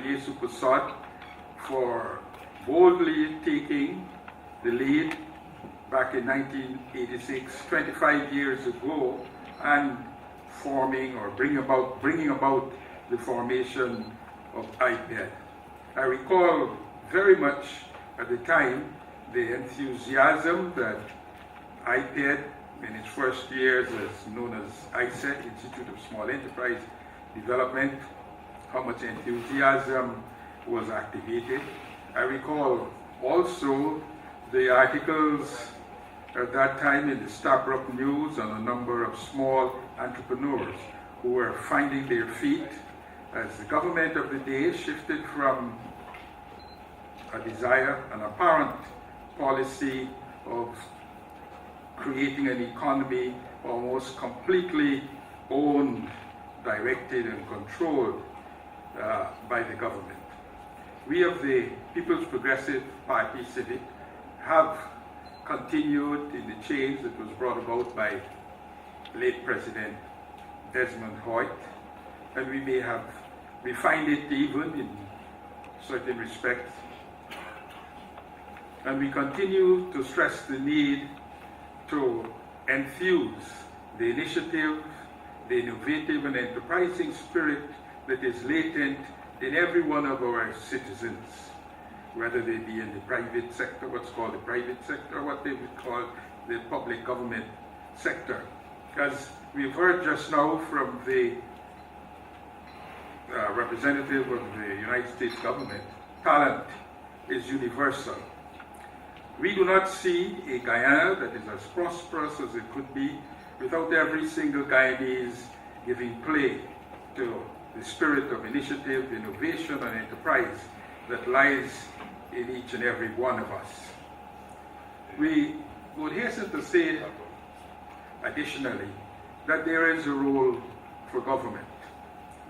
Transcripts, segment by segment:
Yesu Prasad for boldly taking the lead back in 1986, 25 years ago, and forming or bringing about the formation of IPED. I recall very much at the time the enthusiasm that IPED, in its first years as known as ISET, Institute of Small Enterprise Development, how much enthusiasm was activated. I recall also the articles at that time in the Stabroek News on a number of small entrepreneurs who were finding their feet as the government of the day shifted from a desire, an apparent policy of creating an economy almost completely owned, directed, and controlled by the government. We of the People's Progressive Party Civic have continued in the change that was brought about by late President Desmond Hoyt, and we may have refined it even in certain respects. And we continue to stress the need to enthuse the initiative, the innovative and enterprising spirit that is latent in every one of our citizens, whether they be in the private sector, what's called the private sector, what they would call the public government sector. As we've heard just now from the representative of the United States government, talent is universal. We do not see a Guyana that is as prosperous as it could be without every single Guyanese giving play to the spirit of initiative, innovation, and enterprise that lies in each and every one of us. We would hasten to say, additionally, that there is a role for government.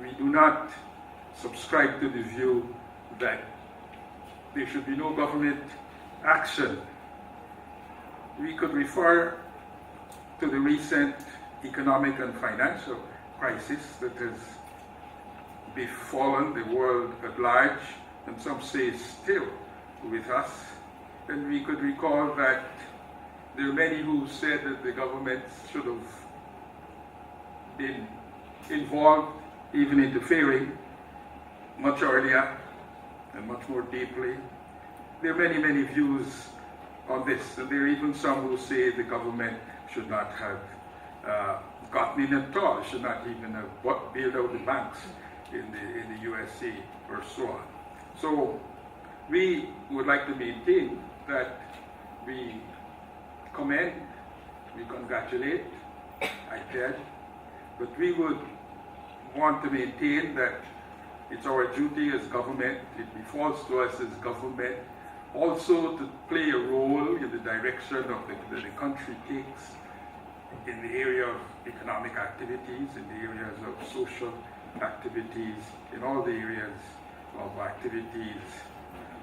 We do not subscribe to the view that there should be no government action. We could refer to the recent economic and financial crisis that has befallen the world at large, and some say still with us. And we could recall that there are many who said that the government should have been involved, even interfering, much earlier and much more deeply. There are many, many views on this, and there are even some who say the government should not have gotten in at all, should not even have bailed out the banks in the USA or so on. So we would like to maintain that we commend, we congratulate IPED, but we would want to maintain that it's our duty as government, it befalls to us as government, also to play a role in the direction of that the country takes in the area of economic activities, in the areas of social activities, in all the areas of activities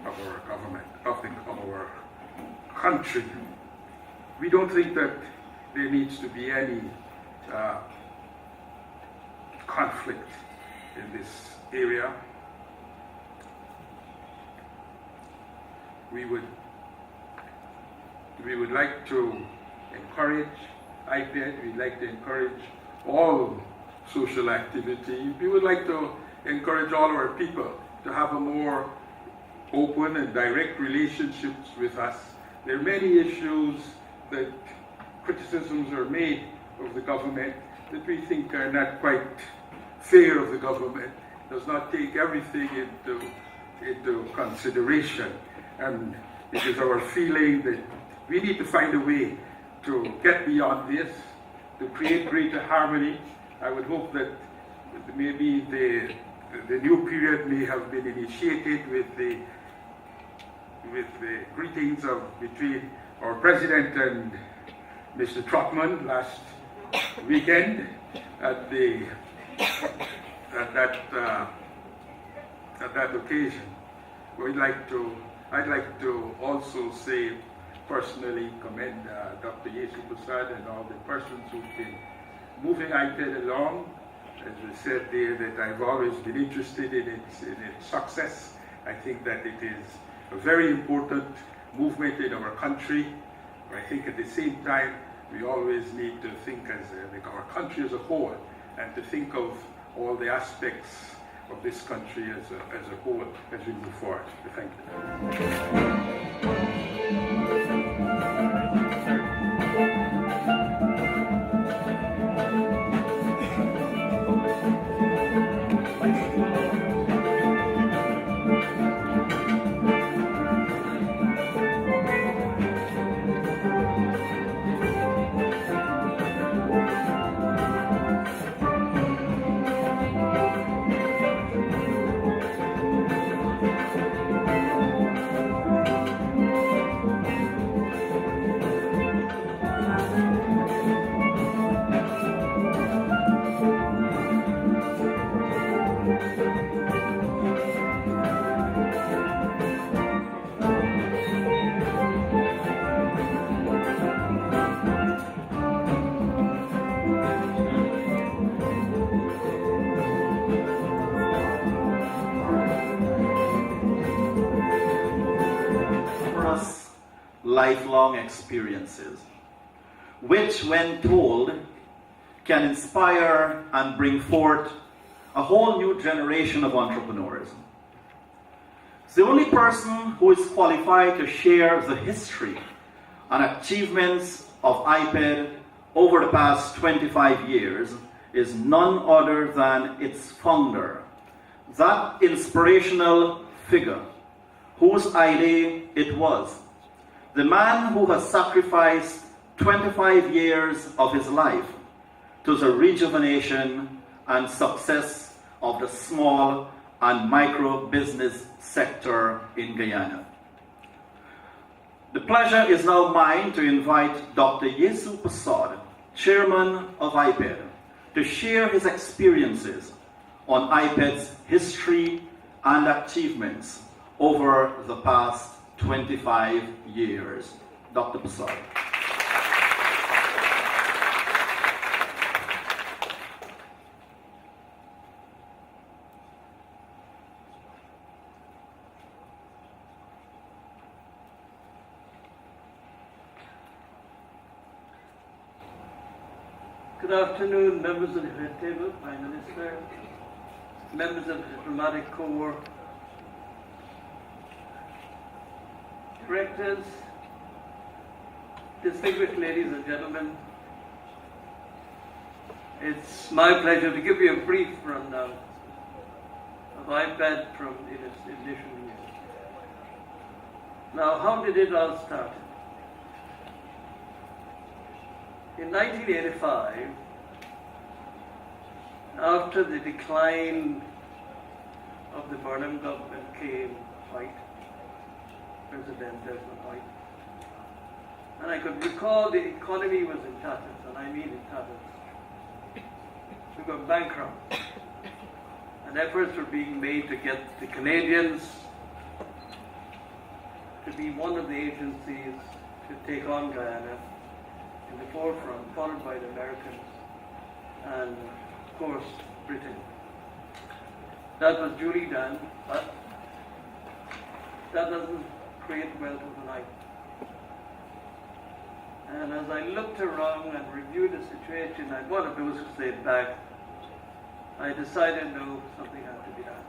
of our government, of our country. We don't think that there needs to be any conflict in this area. We would like to encourage IPED, we'd like to encourage all social activity. We would like to encourage all our people to have a more open and direct relationships with us. There are many issues that criticisms are made of the government that we think are not quite fair of the government, does not take everything into consideration. And it is our feeling that we need to find a way to get beyond this, to create greater harmony. I would hope that maybe the new period may have been initiated with the greetings between our president and Mr. Trotman last weekend at that occasion. I'd like to also say, personally commend Dr. Yesu Prasad and all the persons who've been moving IPED along as we said there, that I've always been interested in its success. I think that it is a very important movement in our country. I think at the same time, we always need to think as our country as a whole, and to think of all the aspects of this country as a whole as we move forward. Thank lifelong experiences, which, when told, can inspire and bring forth a whole new generation of entrepreneurs. The only person who is qualified to share the history and achievements of IPED over the past 25 years is none other than its founder, that inspirational figure whose idea it was, the man who has sacrificed 25 years of his life to the rejuvenation and success of the small and micro business sector in Guyana. The pleasure is now mine to invite Dr. Yesu Prasad, Chairman of IPED, to share his experiences on IPED's history and achievements over the past 25 years. Dr. Prasad. Good afternoon, members of the Red Table, Prime Minister, members of the Diplomatic Corps, directors, distinguished ladies and gentlemen. It's my pleasure to give you a brief rundown of IPED from its initial years. Now, how did it all start? In 1985, after the decline of the Burnham government came White, President Desmond White, and I could recall the economy was in tatters, and I mean in tatters. We were bankrupt, and efforts were being made to get the Canadians to be one of the agencies to take on Guyana in the forefront, followed by the Americans and, of course, Britain. That was duly done, but that doesn't create wealth overnight. And as I looked around and reviewed the situation, like one of those who stayed back, I decided no, something had to be done.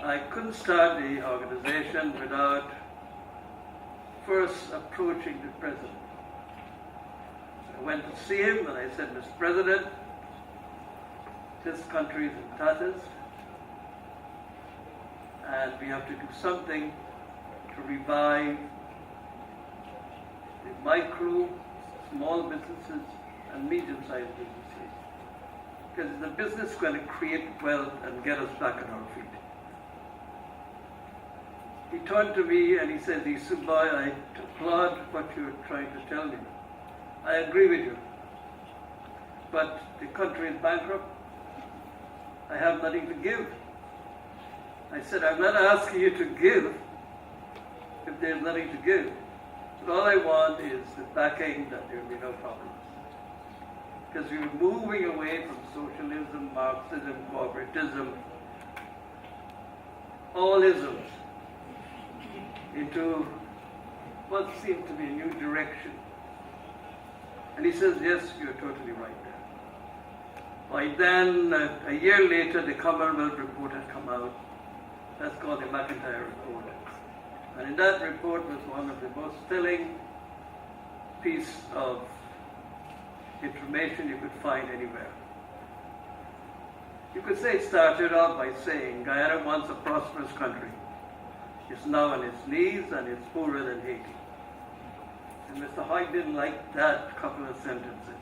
I couldn't start the organization without first approaching the President. I went to see him and I said, Mr. President, this country is in tatters and we have to do something to revive the micro, small businesses and medium-sized businesses. Because the business is going to create wealth and get us back on our feet. He turned to me and he said, Subbai, I applaud what you're trying to tell me. I agree with you. But the country is bankrupt. I have nothing to give. I said, I'm not asking you to give if there's nothing to give. But all I want is the backing that there will be no problems. because we were moving away from socialism, Marxism, corporatism, all isms, into what seemed to be a new direction. And he says, yes, you're totally right there. By then, a year later, the Commonwealth report had come out. That's called the McIntyre report. And in that report was one of the most telling piece of information you could find anywhere. You could say it started off by saying Guyana, once a prosperous country, is now on its knees and it's poorer than Haiti. And Mr. Hoyt didn't like that couple of sentences.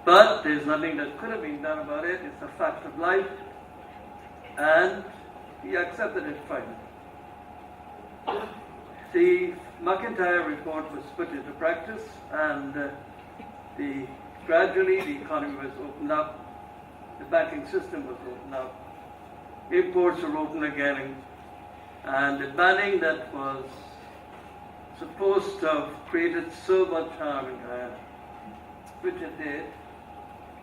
But there's nothing that could have been done about it. It's a fact of life. And he accepted it finally. The McIntyre report was put into practice, and gradually the economy was opened up, the banking system was opened up, imports were opened again, and the banning that was supposed to have created so much harm in Guyana, which it did,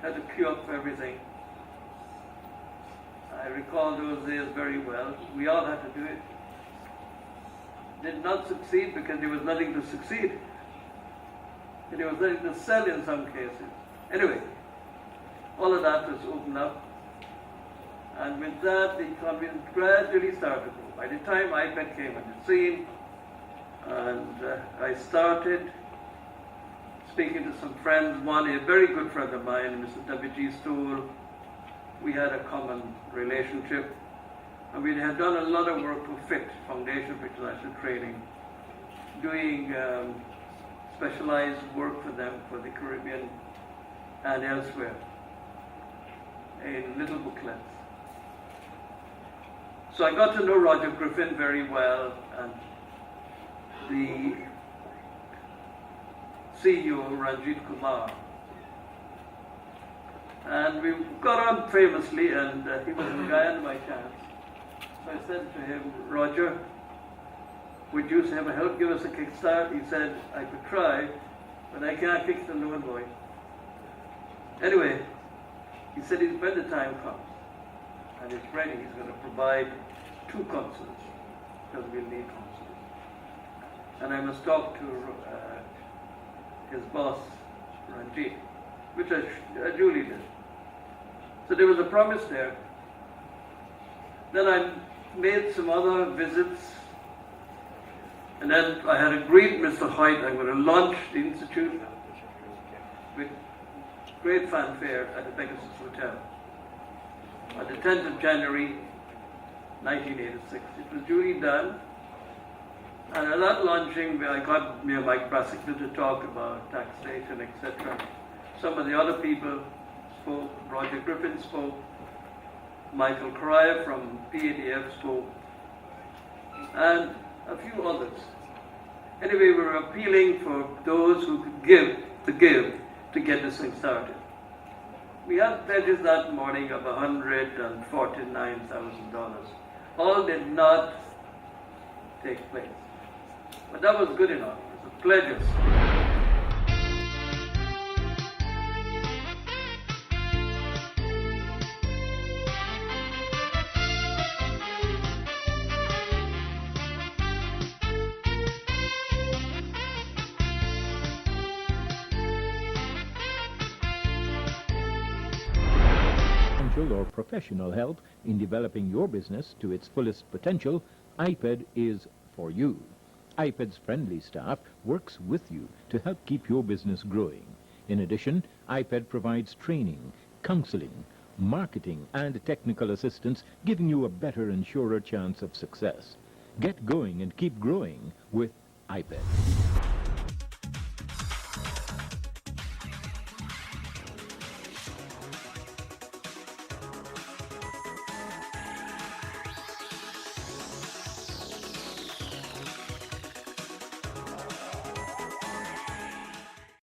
had to queue up for everything. I recall those days very well. We all had to do it. Did not succeed because there was nothing to succeed. And there was nothing to sell in some cases. Anyway, all of that was opened up. And with that, the economy gradually started to grow. By the time IPED came on the scene, and I started speaking to some friends, one, a very good friend of mine, Mr. W.G. Stool. We had a common relationship. And we had done a lot of work for FIT, Foundation for International Training, doing specialized work for them for the Caribbean and elsewhere in little booklets. So I got to know Roger Griffin very well, and the CEO, Ranjit Kumar. And we got on famously, and he was in Guyana by chance. So I said to him, Roger, would you ever help give us a kickstart? He said, I could try, but I can't kick the loan boy. Anyway, he said when the time comes and it's ready, he's going to provide 2 consuls, because we'll need consuls. And I must talk to his boss, Ranjit, which I duly did. So there was a promise there. Then I made some other visits, and then I had agreed with Mr. Hoyt I'm going to launch the Institute with great fanfare at the Pegasus Hotel on the 10th of January 1986. It was duly done, and at that launching I got Mike Brassington to talk about taxation, etc. Some of the other people spoke. Roger Griffin spoke. Michael Cryer from PADF spoke, and a few others. Anyway, we were appealing for those who could give to get this thing started. We had pledges that morning of $149,000. All did not take place. But that was good enough. It was pledges. Or professional help in developing your business to its fullest potential, IPED is for you. IPED's friendly staff works with you to help keep your business growing. In addition, IPED provides training, counseling, marketing, and technical assistance, giving you a better and surer chance of success. Get going and keep growing with IPED.